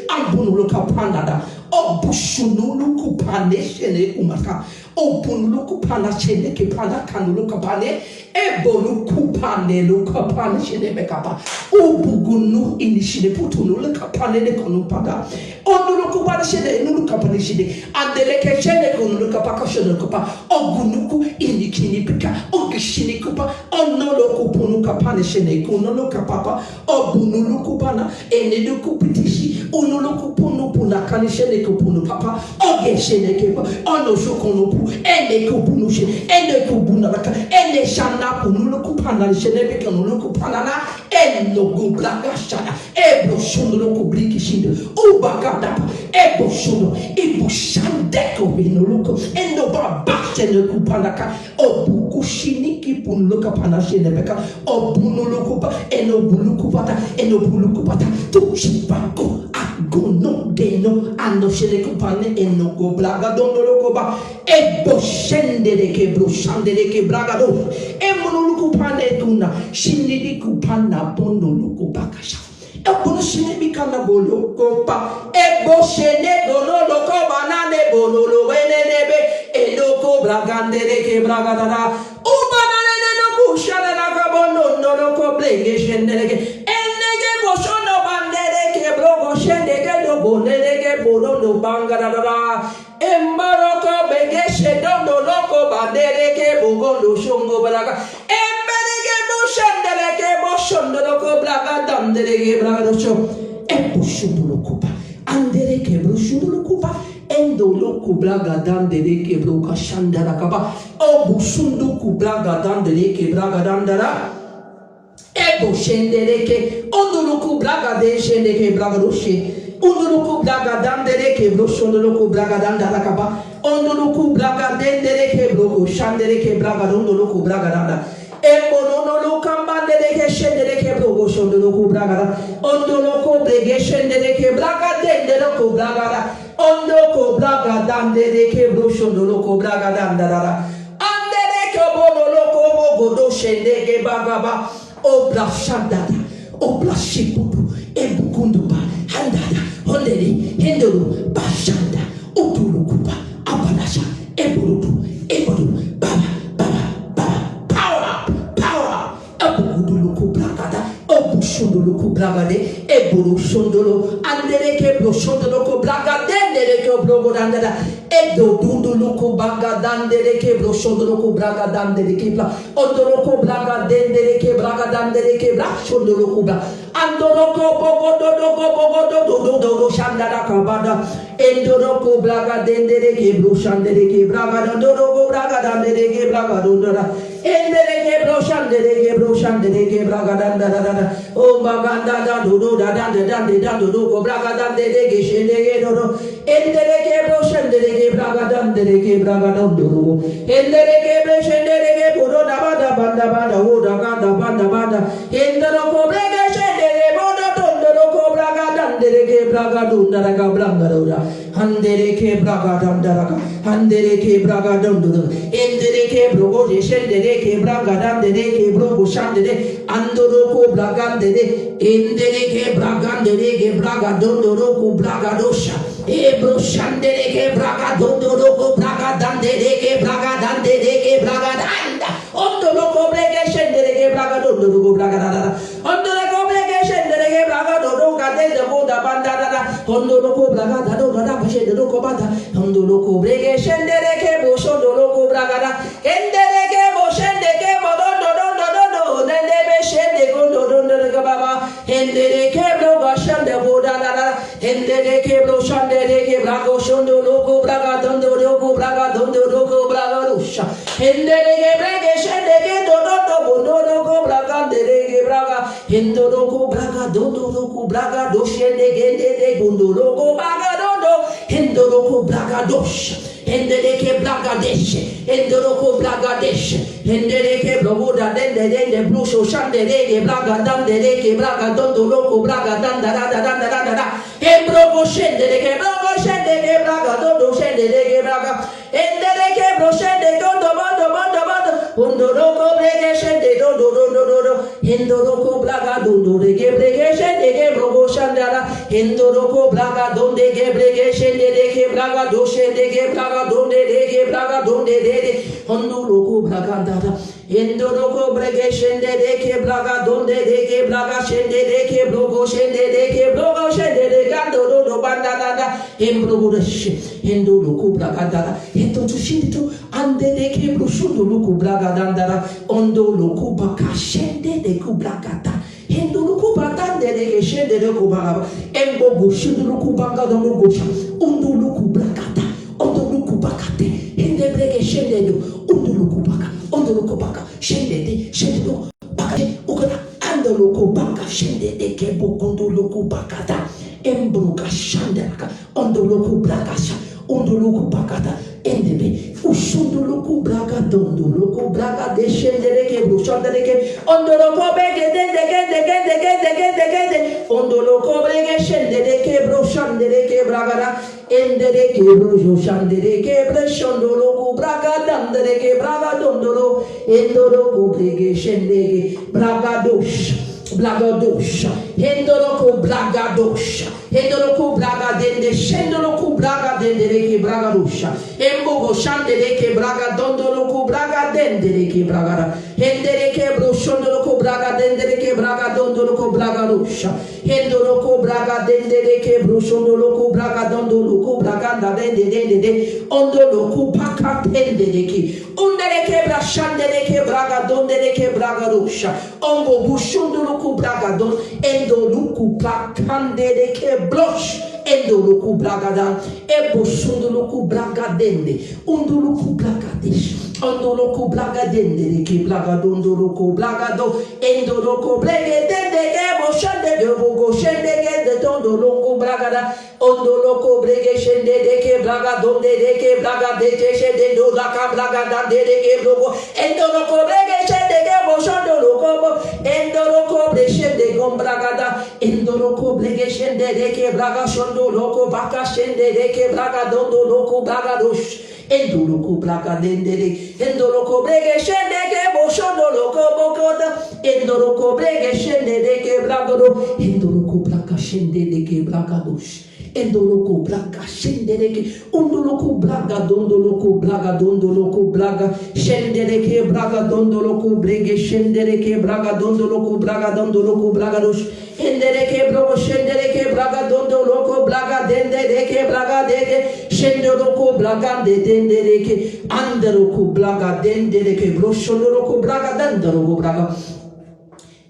Speaker 1: ambunu luka pandada o bushunu luku pane shine umaka o bunu luku pana shine ke pana kanu luka pane e bolu kupane luka pane shine bekapa o bugunu ini shine putunu luka pane ne kanu pada o luku pana shine luka pane shine andele ke shine kunu luka paka shine kupa o gunuku ini kini pika o kishini kupa o no luku punu kapane shine kunu luka papa o bunu luku pana ene luku pitishi unu luku punu puna kani shine kupunu papa o ge shine kepa o no shokono pu ene kupunu shine ene kupuna baka ene shana kunu luku pana shine beka no luku pana na eno gublaga shana e broshono luku bliki shinde o bagada e broshono e bushandeko bino luku eno baba shine kupana ka o buku shini kipunu luka pana shine beka o bunu luku pa eno buluku pata eno buluku pata tu chipako agono deno ando shele kupane eno go blaga dondo lokoba e boshende de ke broshande de ke braga do e mono kupane tuna shindi di kupana bondo lokoba kasha e bono shine bikana bolo kopa e boshende dono lokoba na ne bono lo wene nebe e loko blagande de ke braga dada o banane de no bushana na kabono no loko blege shende de ke enege boshono bandere ke brogo shende ke do bonere ke boro no bangara dada embaroko bege shedo no loko bandere ke bogo no shongo braga emberege boshandere ke boshondo loko braga dandere ke braga do sho e boshondo loko ba andere ke boshondo loko ba endo loko braga dandere ke broga shandara kaba o boshondo ku braga dandere ke braga dandara ebo shendereke onduluku braga de shendeke braga roshi onduluku braga dandereke broshonduluku braga dandara kaba onduluku braga dendereke brogo shandereke braga onduluku braga danda ebo nono kambandereke shendereke brogo shonduluku braga onduluku brege shendereke braga dendereke braga onduluku braga dandereke broshonduluku braga dandara andereke bonoloku bogo shendeke bagaba obla shandada obla shipudu ebukunduba handada hondere henduru bashanda utulukuba abanasha eburudu baba power abuduluku bragada obushunduluku bragade eburu shundulu andereke bro shunduluku bragade nereke brogo dandada edo dunduluku baga dandereke bro shunduluku braga dandereke bla oduluku braga dendereke braga dandereke bra shunduluku bra andoloko bogo do shandada kabada endoloko braga dendereke bro shandereke braga dondoloko braga dandereke braga dondora endereke bro shandereke bro shandereke shandereke braga danda da da. Oh baganda da do do da da da da do do ko braga danda de shendege do do. Endereke bro shandereke braga danda de braga do do. Endereke bro shandereke bro da ba da banda banda o da ga da banda banda. Endero ko braga shendere bodo do ko braga danda de braga do da ga braga do da. Handereke braga danda da. Handereke braga do do. Endereke bro shendereke braga danda de bro shandere andoro ko braga de endereke braga de braga do do ko braga dosha. Ebro shandereke braga do do ko braga danda de braga danda de braga danda. Ondoro ko braga shendereke braga do do ko braga danda. Ondoro ko braga shendereke braga do do ka de ko da banda da. Ondoro ko braga da do da shendereke ko banda. Ondoro ko braga shendereke bo shondoro ko braga da. Endereke bo shendeke bo do do do do do nende be shende ko do do do ga baba. Endereke bo ga shende bo da da da. Endereke bo shandereke brago shondoro ko braga dondo ko braga dondo ko braga rusha. Endereke brege shendeke do do do ko braga dereke braga. Endoro ko braga dondo ko braga do shendeke de gondoro ko braga dondo. Endoro ko braga dosha. Endereke braga deshe. Endoro ko braga deshe. Endereke brogoda dende blusho shandereke braga dandereke braga dondo ko braga danda da da da da da. Embrogo shendereke brogo shendeke braga dondo shendereke braga. Endereke bro shende dondo bondo bondo bondo. Ondoro ko brege shende dondo dondo dondo. Endoro ko braga dondo rege brege shende ke brogo shandara. Endoro ko braga donde ke brege shende ke braga do shende ke braga donde rege braga donde de. Ondoro ko braga dara. Endoro ko brege shende ke braga donde ke braga shende ke brogo shende ke brogo shende de gando do banda dada. Embrogo reshe. Endoro ko braga dara. Ento tu shindi tu ande de ke brushundo luku braga dandara. Ondo luku baka shende de ku braga da. Endo luku batande de ke shende de ku braga. Embo gushundo luku banga dono gusha. Ondo luku braga da. Ondo luku baka de. Ende brege shende do. Ondo luku baka. Ondo luku baka. Shende de. Shende do. Baka de. Ukara. Ando luku baka. Shende de ke bokondo luku baka da. Embruga shandaka. Ondo luku braga sha. Ondo luku baka da. Endebe. Ushundo luku braga dondo luku braga de shendere ke brushandere ke. Ondo luku bege de. Ondo luku bege shendere ke brushandere ke braga da. Endere ke brushandere ke brushondo luku braga dandere ke braga dondo lo. Endo luku bege shendere ke braga dosh. Blagadosha, Hendoroko Blagadosha, Hendoroko Blagadende, Shendoroko Blagadende, Bragadosha, Embogo Shandereke Braga Dondoroko Bragadende, Bragara, Hendereke Broshondoroko Bragadende, Braga Dondoroko Bragadosha, Hendoroko Bragadende, Broshondoroko Bragadondoroko Braganda Dende, Ondoroko Pakatende, Undereke Brashandereke Bragadondereke Bragadosha, Ombo Bushundoro Bragadon, Endoluku Prakande ke Blosh, Endoluku Bragadan, Ebo Sunduluku Bragadende, Unduluku Bragadish, Ondoluku Bragadende, Ki Bragadondoluku Bragado, Endoluku Bregadende, Ebo Shande de Bogo Shende, the Tondoluku Bragada, Ondoluku Bregashende, Ke Bragadonde, Ke Bragadete, Shende, Laka Bragadan, De Logo, Endoluku Bregashende, Ebo Shandoluko, Endoluko. Shende gombragada endoroko brege shende deke braga shondo loko baka shende deke braga dondo loko braga dosh endoroko braga dendere endoroko brege shende ke bo shondo loko bokoda endoroko brege shende deke braga do endoroko braga shende deke braga dosh endoroko braga shende deke undoroko braga dondo loko braga shende deke braga dondo loko brege shende deke braga dondo loko braga dondo loko braga dosh endereke brogo shendereke braga dondo loko braga dendeke braga dede shende loko braga dendeke anderoko braga dendeke bro shondo loko braga dandoro braga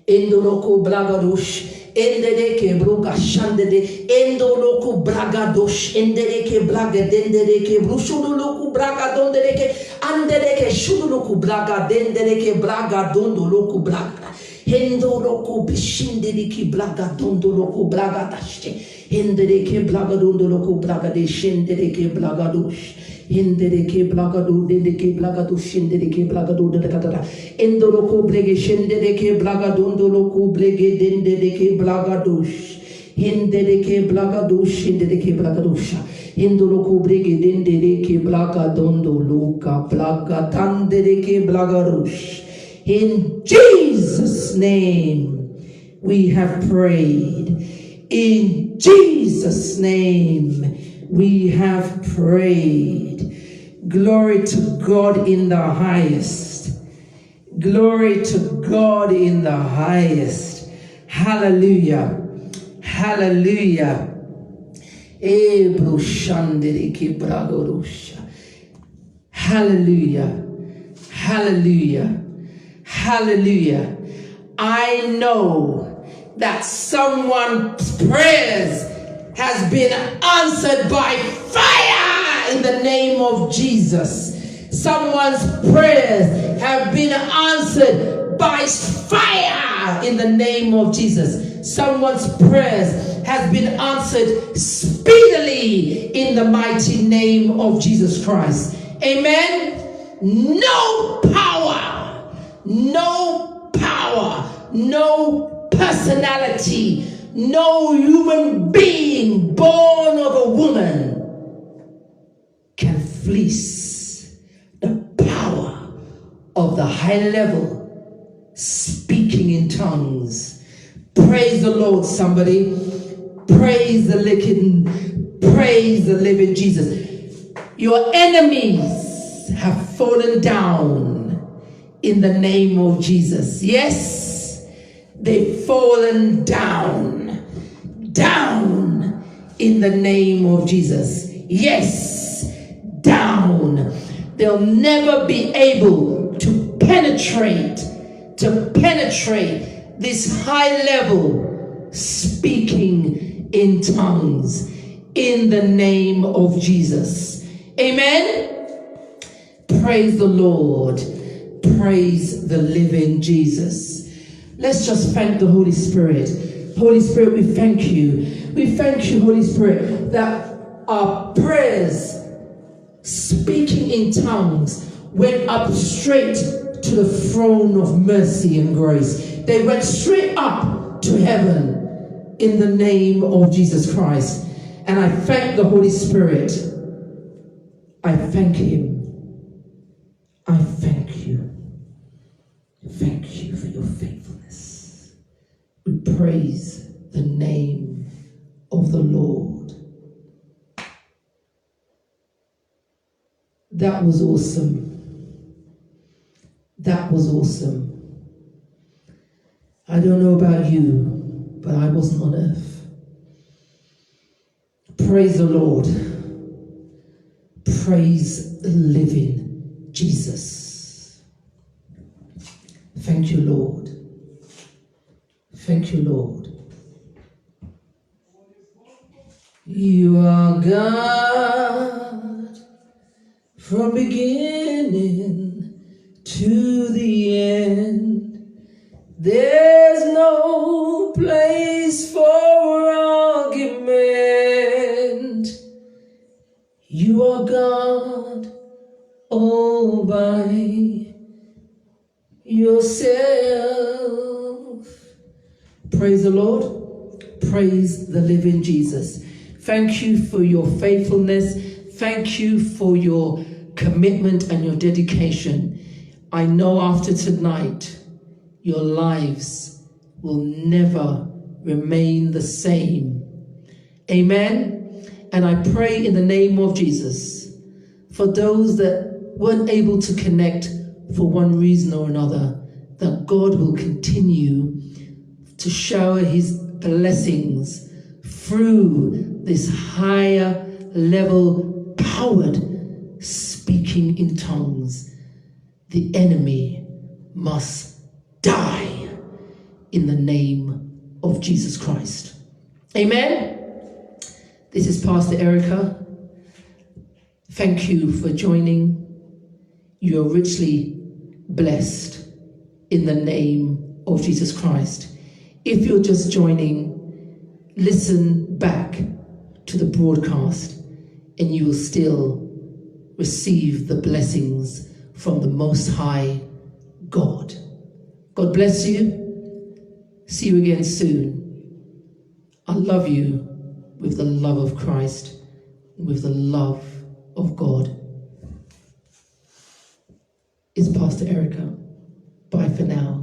Speaker 1: endoroko braga dosh endereke broga shandede endoloko braga dosh endereke braga dendereke brushudoloku braga dondereke andereke shudoloku braga dendereke braga dondoloku braga Hendoroko bishinderiki blaga dondoroko blaga dashe. Hendereke blaga dondoroko blaga de shendereke blaga dush. Hendereke blaga do dendeke blaga do shendereke blaga do dedekatara. Endoroko blege shendereke blaga dondoroko blege dendereke blaga dush. Hindereke blaga dush, hindereke blaga dusha. Hindoroko brege dendereke blaga dondo luka blaga tandereke blaga dush. In Jesus' name we have prayed. In Jesus' name we have prayed. Glory to God in the highest. Glory to God in the highest. Hallelujah. Hallelujah. Hallelujah. Hallelujah. Hallelujah. I know that someone's prayers has been answered by fire in the name of Jesus. Someone's prayers have been answered by fire in the name of Jesus. Someone's prayers has been answered speedily in the mighty name of Jesus Christ. Amen. No power, no personality, no human being born of a woman can fleece the power of the high level speaking in tongues. Praise the Lord, somebody. Praise the living Jesus. Your enemies have fallen down in the name of Jesus. Yes, they've fallen down in the name of Jesus. Yes, down. They'll never be able to penetrate this high level speaking in tongues in the name of Jesus. Amen. Praise the Lord. Praise the living Jesus. Let's just thank the Holy Spirit. Holy Spirit, we thank you. We thank you, Holy Spirit, that our prayers speaking in tongues went up straight to the throne of mercy and grace. They went straight up to heaven in the name of Jesus Christ. And I thank the Holy Spirit. I thank him. I thank you. Thank you for your faithfulness. We praise the name of the Lord. That was awesome. That was awesome. I don't know about you, but I wasn't on earth. Praise the Lord. Praise the living Jesus. Thank you, Lord. Thank you, Lord. You are God from beginning to the end. There's no place for argument. You are God all by yourself. Praise the Lord. Praise the living Jesus. Thank you for your faithfulness. Thank you for your commitment and your dedication. I know after tonight, your lives will never remain the same. Amen. And I pray in the name of Jesus for those that weren't able to connect for one reason or another, that God will continue to shower his blessings through this higher level powered speaking in tongues. The enemy must die in the name of Jesus Christ. Amen. This is Pastor Erica. Thank you for joining. You are richly blessed in the name of Jesus Christ. If you're just joining, listen back to the broadcast and you will still receive the blessings from the Most High God. God bless you. See you again soon. I love you with the love of Christ, with the love of God. It's Pastor Erica. Bye for now.